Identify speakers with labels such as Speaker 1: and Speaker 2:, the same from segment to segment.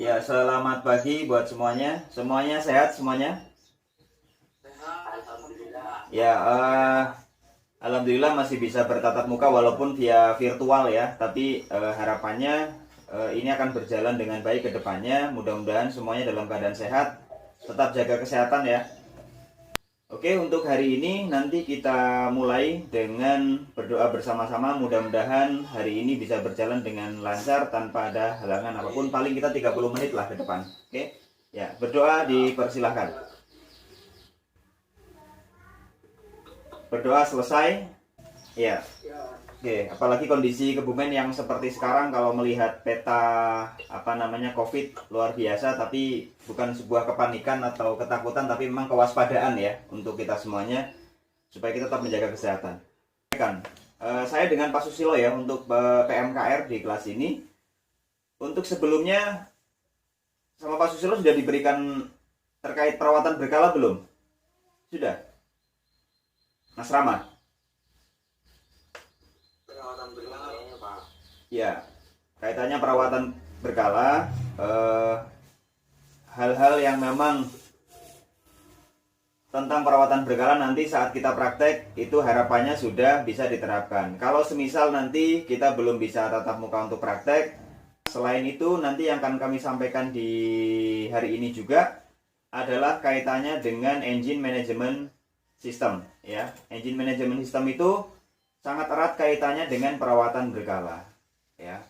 Speaker 1: Ya, selamat pagi buat semuanya. Semuanya sehat semuanya? Ya, alhamdulillah masih bisa bertatap muka walaupun via virtual ya. Tapi harapannya ini akan berjalan dengan baik ke depannya. Mudah-mudahan semuanya dalam keadaan sehat. Tetap jaga kesehatan ya. Oke, untuk hari ini nanti kita mulai dengan berdoa bersama-sama. Mudah-mudahan hari ini bisa berjalan dengan lancar tanpa ada halangan apapun. Paling kita 30 menit lah ke depan. Oke. Ya, berdoa dipersilahkan. Berdoa selesai. Ya. Oke, apalagi kondisi Kebumen yang seperti sekarang kalau melihat peta COVID luar biasa, tapi bukan sebuah kepanikan atau ketakutan, tapi memang kewaspadaan ya untuk kita semuanya supaya kita tetap menjaga kesehatan. Saya dengan Pak Susilo ya untuk PMKR di kelas ini. Untuk sebelumnya sama Pak Susilo sudah diberikan terkait perawatan berkala belum? Sudah. Mas Rama. Ya, kaitannya perawatan berkala, hal-hal yang memang tentang perawatan berkala nanti saat kita praktek itu harapannya sudah bisa diterapkan. Kalau semisal nanti kita belum bisa tatap muka untuk praktek, selain itu nanti yang akan kami sampaikan di hari ini juga adalah kaitannya dengan engine management system ya. Engine management system itu sangat erat kaitannya dengan perawatan berkala ya.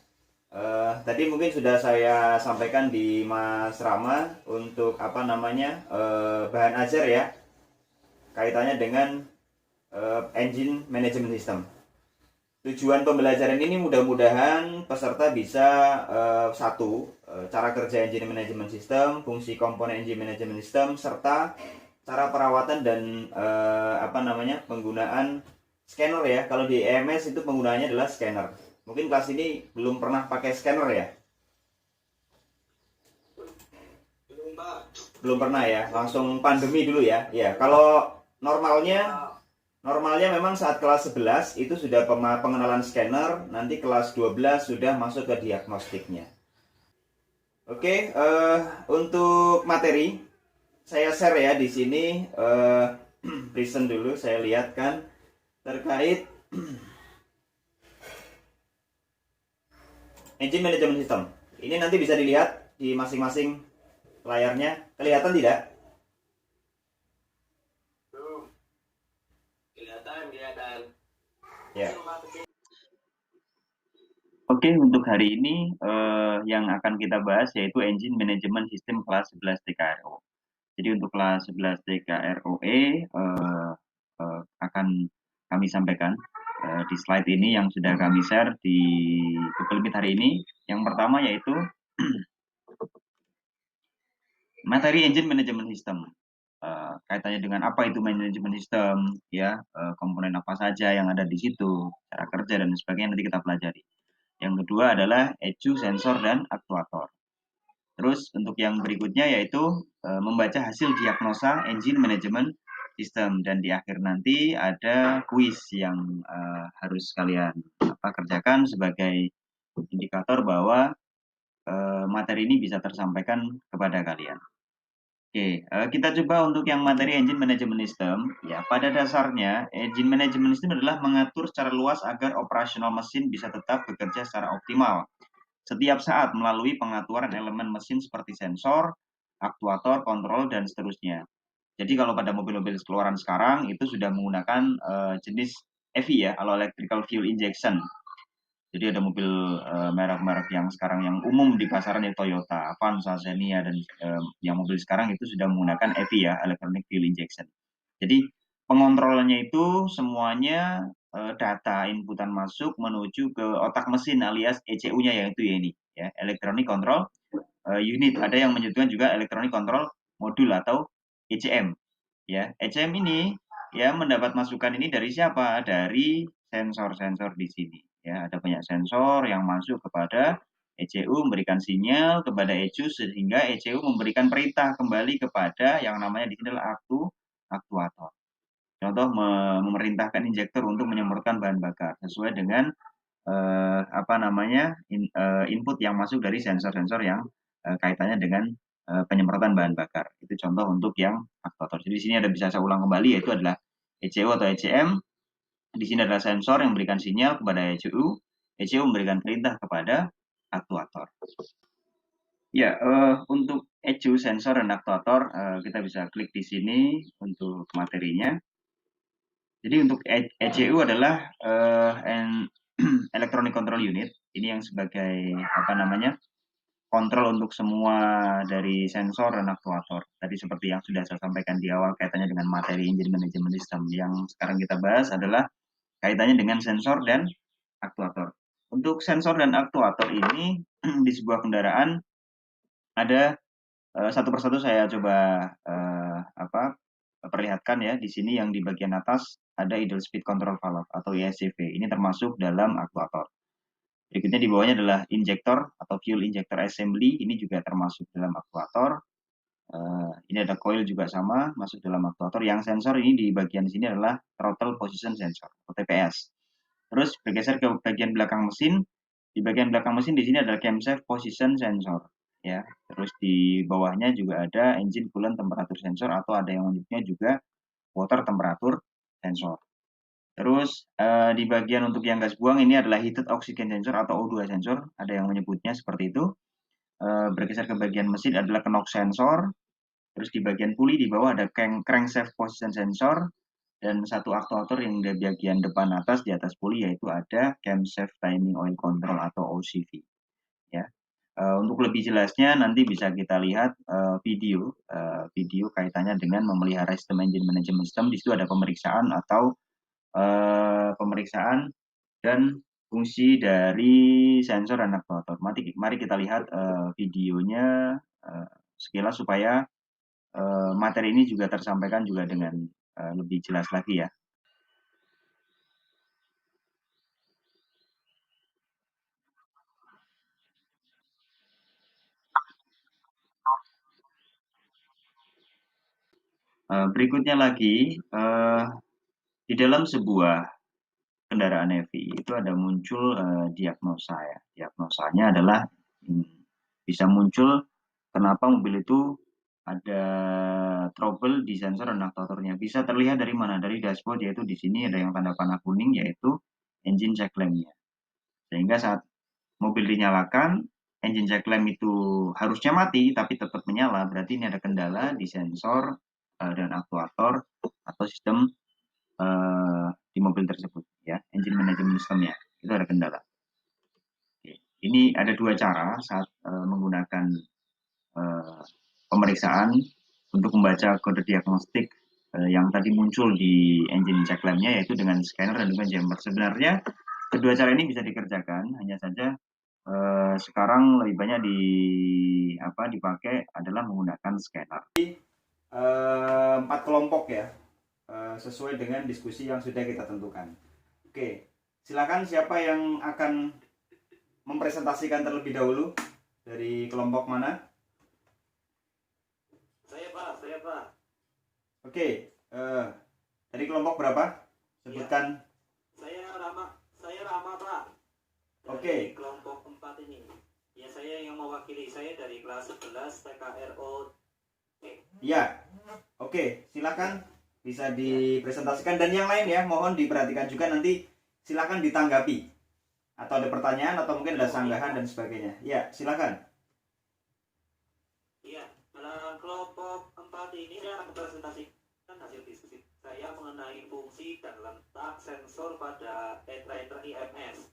Speaker 1: Tadi mungkin sudah saya sampaikan di Mas Rama untuk bahan ajar ya kaitannya dengan engine management system. Tujuan pembelajaran ini mudah-mudahan peserta bisa cara kerja engine management system, fungsi komponen engine management system, serta cara perawatan dan penggunaan scanner ya. Kalau di EMS itu penggunaannya adalah scanner. Mungkin kelas ini belum pernah pakai scanner ya? Belum pernah ya. Langsung pandemi dulu ya. Ya, kalau normalnya memang saat kelas 11 itu sudah pengenalan scanner, nanti kelas 12 sudah masuk ke diagnostiknya. Oke, untuk materi saya share ya di sini present dulu saya lihat kan terkait engine management system. Ini nanti bisa dilihat di masing-masing layarnya. Kelihatan tidak? Kelihatan. Ya. Oke, untuk hari ini yang akan kita bahas yaitu engine management system kelas 11 TKRO. Jadi untuk kelas 11 TKROE akan kami sampaikan di slide ini yang sudah kami share di Google Meet hari ini. Yang pertama yaitu materi engine management system. Kaitannya dengan apa itu management system, ya, komponen apa saja yang ada di situ, cara kerja dan sebagainya nanti kita pelajari. Yang kedua adalah ECU, sensor, dan aktuator. Terus untuk yang berikutnya yaitu membaca hasil diagnosa engine management system, dan di akhir nanti ada kuis yang harus kalian kerjakan sebagai indikator bahwa materi ini bisa tersampaikan kepada kalian. Oke, kita coba untuk yang materi engine management system. Ya, pada dasarnya engine management system adalah mengatur secara luas agar operasional mesin bisa tetap bekerja secara optimal setiap saat melalui pengaturan elemen mesin seperti sensor, aktuator, kontrol, dan seterusnya. Jadi kalau pada mobil-mobil keluaran sekarang itu sudah menggunakan jenis EVI ya, atau electrical fuel injection. Jadi ada mobil merek-merek yang sekarang yang umum di pasaran ya Toyota, Avanza, Xenia, dan yang mobil sekarang itu sudah menggunakan EVI ya, electronic fuel injection. Jadi pengontrolannya itu semuanya data inputan masuk menuju ke otak mesin alias ECU-nya yaitu ya ini ya, electronic control unit. Ada yang menyebutkan juga electronic control module atau ECM ya. ECM ini ya mendapat masukan ini dari siapa? Dari sensor-sensor di sini ya. Ada banyak sensor yang masuk kepada ECU memberikan sinyal kepada ECU sehingga ECU memberikan perintah kembali kepada yang namanya di sini adalah aktuator. Contoh memerintahkan injektor untuk menyemprotkan bahan bakar sesuai dengan input yang masuk dari sensor-sensor yang kaitannya dengan penyemprotan bahan bakar. Itu contoh untuk yang aktuator. Jadi di sini ada, bisa saya ulang kembali, yaitu adalah ECU atau ECM. Di sini adalah sensor yang memberikan sinyal kepada ECU. ECU memberikan perintah kepada aktuator. Ya, untuk ECU, sensor dan aktuator, kita bisa klik di sini untuk materinya. Jadi untuk ECU adalah Electronic Control Unit. Ini yang sebagai apa namanya, kontrol untuk semua dari sensor dan aktuator. Tadi seperti yang sudah saya sampaikan di awal kaitannya dengan materi engine management system. Yang sekarang kita bahas adalah kaitannya dengan sensor dan aktuator. Untuk sensor dan aktuator ini di sebuah kendaraan ada satu persatu saya coba perlihatkan ya. Di sini yang di bagian atas ada idle speed control valve atau ISCV. Ini termasuk dalam aktuator. Berikutnya di bawahnya adalah injektor atau fuel injector assembly. Ini juga termasuk dalam aktuator. Ini ada coil juga sama, masuk dalam aktuator. Yang sensor ini di bagian sini adalah throttle position sensor atau TPS. Terus bergeser ke bagian belakang mesin. Di bagian belakang mesin di sini adalah camshaft position sensor. Ya, terus di bawahnya juga ada engine coolant temperature sensor atau ada yang menyebutnya juga water temperature sensor. Terus di bagian untuk yang gas buang ini adalah heated oxygen sensor atau O2 sensor, ada yang menyebutnya seperti itu. Bergeser ke bagian mesin adalah knock sensor. Terus di bagian puli di bawah ada crankshaft position sensor, dan satu aktuator yang di bagian depan atas di atas puli, yaitu ada camshaft timing oil control atau OCV. Ya. Untuk lebih jelasnya nanti bisa kita lihat video kaitannya dengan memelihara sistem engine management system. Di situ ada pemeriksaan atau pemeriksaan dan fungsi dari sensor dan aktuator. Mari kita lihat videonya sekilas supaya materi ini juga tersampaikan juga dengan lebih jelas lagi ya. Berikutnya lagi, di dalam sebuah kendaraan EV itu ada muncul diagnosa ya. Diagnosanya adalah bisa muncul kenapa mobil itu ada trouble di sensor dan aktuatornya. Bisa terlihat dari mana? Dari dashboard, yaitu di sini ada yang tanda panah kuning, yaitu engine check lamp-nya. Sehingga saat mobil dinyalakan, engine check lamp itu harusnya mati tapi tetap menyala. Berarti ini ada kendala di sensor dan aktuator atau sistem di mobil tersebut ya, engine management system-nya itu ada kendala. Oke. Ini ada dua cara saat menggunakan pemeriksaan untuk membaca kode diagnostik yang tadi muncul di engine check lamp-nya, yaitu dengan scanner dan juga jumper. Sebenarnya kedua cara ini bisa dikerjakan, hanya saja sekarang lebih banyak dipakai adalah menggunakan scanner. 4 kelompok ya, sesuai dengan diskusi yang sudah kita tentukan. Oke, silakan siapa yang akan mempresentasikan terlebih dahulu, dari kelompok mana?
Speaker 2: Saya Pak.
Speaker 1: Oke, dari kelompok berapa? Sebutkan.
Speaker 2: Ya, saya Rama Pak.
Speaker 1: Oke.
Speaker 2: Kelompok 4 ini. Ya, saya yang mewakili, saya dari kelas 11 TKRO.
Speaker 1: Ya, oke, silakan bisa dipresentasikan, dan yang lain ya mohon diperhatikan juga, nanti silakan ditanggapi atau ada pertanyaan atau mungkin ada sanggahan dan sebagainya. Ya, silakan.
Speaker 2: Iya, dalam kelompok 4 ini saya akan presentasikan hasil diskusi saya mengenai fungsi dan letak sensor pada tetraeder IMS.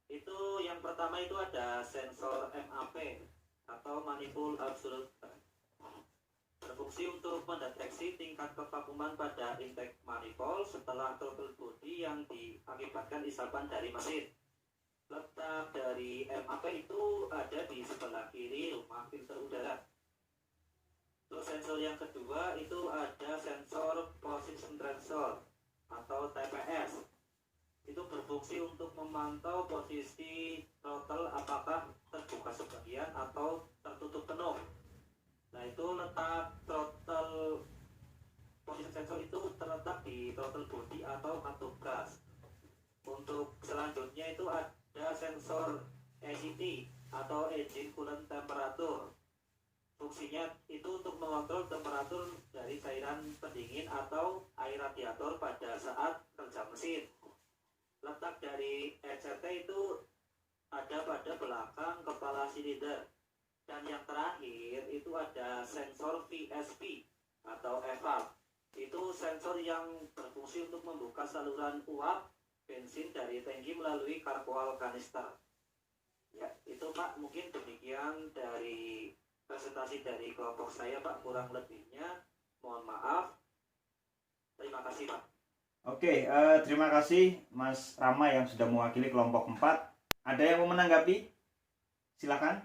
Speaker 2: Itu yang pertama itu ada sensor MAP atau manifold absolute, berfungsi untuk mendeteksi tingkat kevakuman pada intake manifold setelah throttle body yang diakibatkan isapan dari mesin. Letak dari MAP itu ada di sebelah kiri rumah filter udara. Untuk sensor yang kedua itu ada sensor position sensor atau TPS. Itu berfungsi untuk memantau posisi throttle apakah terbuka sebagian atau tertutup penuh. Nah, itu letak throttle position sensor itu terletak di throttle body atau katup gas. Untuk selanjutnya itu ada sensor ACT atau engine coolant temperature. Fungsinya itu untuk mengontrol temperatur dari cairan pendingin atau air radiator pada saat kerja mesin. Letak dari ECT itu ada pada belakang kepala silinder. Dan yang terakhir itu ada sensor VSP atau eval. Itu sensor yang berfungsi untuk membuka saluran uap bensin dari tangki melalui karpoal kanister. Ya, itu Pak, mungkin demikian dari presentasi dari kelompok saya Pak, kurang lebihnya mohon maaf. Terima kasih Pak.
Speaker 1: Oke, terima kasih Mas Rama yang sudah mewakili kelompok 4. Ada yang mau menanggapi? Silakan.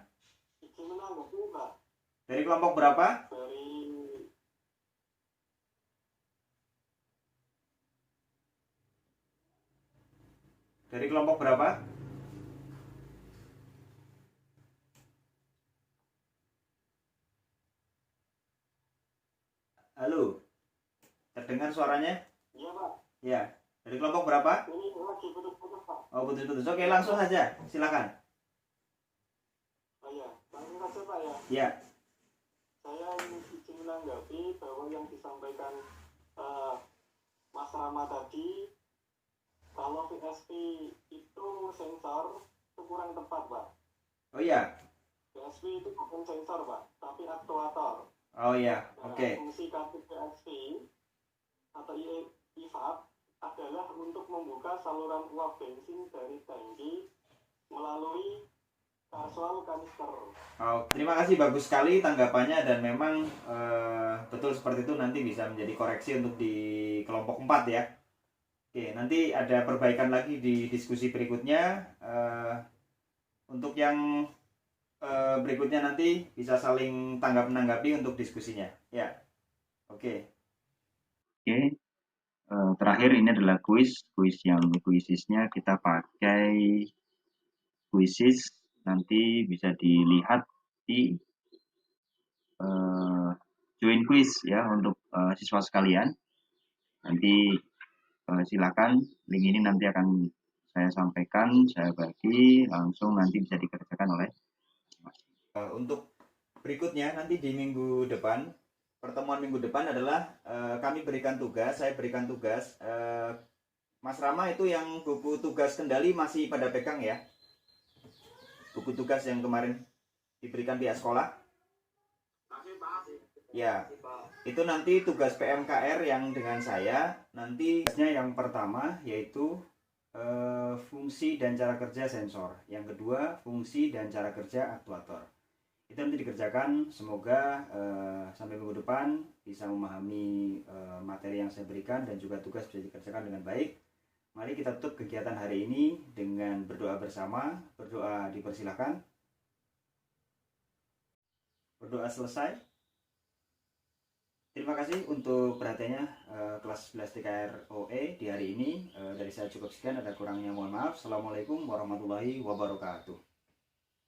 Speaker 2: Izin menanggapi Pak.
Speaker 1: Dari kelompok berapa? Dari kelompok berapa? Halo, terdengar suaranya?
Speaker 2: Iya Pak.
Speaker 1: Ya, dari kelompok berapa?
Speaker 2: Ini lagi putus-putus Pak.
Speaker 1: Oh, putus-putus. Oke, langsung saja. Silakan.
Speaker 2: Oh iya, langsung saja Pak ya.
Speaker 1: Ya.
Speaker 2: Saya izin menanggapi bahwa yang disampaikan Mas Rama tadi, kalau VSP itu sensor itu kurang tepat Pak.
Speaker 1: Oh iya.
Speaker 2: VSP itu bukan sensor Pak, tapi aktuator.
Speaker 1: Oh iya, oke.
Speaker 2: Fungsi kartu VSP atau IVAP adalah untuk membuka saluran uap bensin dari tangki melalui karpoal kanister.
Speaker 1: Oh, terima kasih, bagus sekali tanggapannya dan memang betul seperti itu, nanti bisa menjadi koreksi untuk di kelompok 4 ya. Oke, nanti ada perbaikan lagi di diskusi berikutnya. Untuk yang berikutnya nanti bisa saling tanggap-menanggapi untuk diskusinya. Ya, oke. Oke, terakhir ini adalah kuis yang kuisisnya kita pakai kuisis, nanti bisa dilihat di join quiz ya untuk siswa sekalian. Nanti silakan, link ini nanti akan saya sampaikan, saya bagi langsung, nanti bisa dikerjakan oleh untuk berikutnya nanti di minggu depan, pertemuan minggu depan adalah kami berikan tugas, saya berikan tugas. Mas Rama itu yang buku tugas kendali masih pada pegang ya? Buku tugas yang kemarin diberikan pihak sekolah? Ya, itu nanti tugas PMKR yang dengan saya. Nanti tugasnya yang pertama yaitu fungsi dan cara kerja sensor. Yang kedua, fungsi dan cara kerja aktuator. Itu nanti dikerjakan, semoga sampai minggu depan bisa memahami materi yang saya berikan dan juga tugas bisa dikerjakan dengan baik. Mari kita tutup kegiatan hari ini dengan berdoa bersama. Berdoa dipersilakan. Berdoa selesai. Terima kasih untuk perhatiannya kelas 11 TKR OE di hari ini. Dari saya cukup sekian, ada kurangnya mohon maaf. Assalamualaikum warahmatullahi wabarakatuh.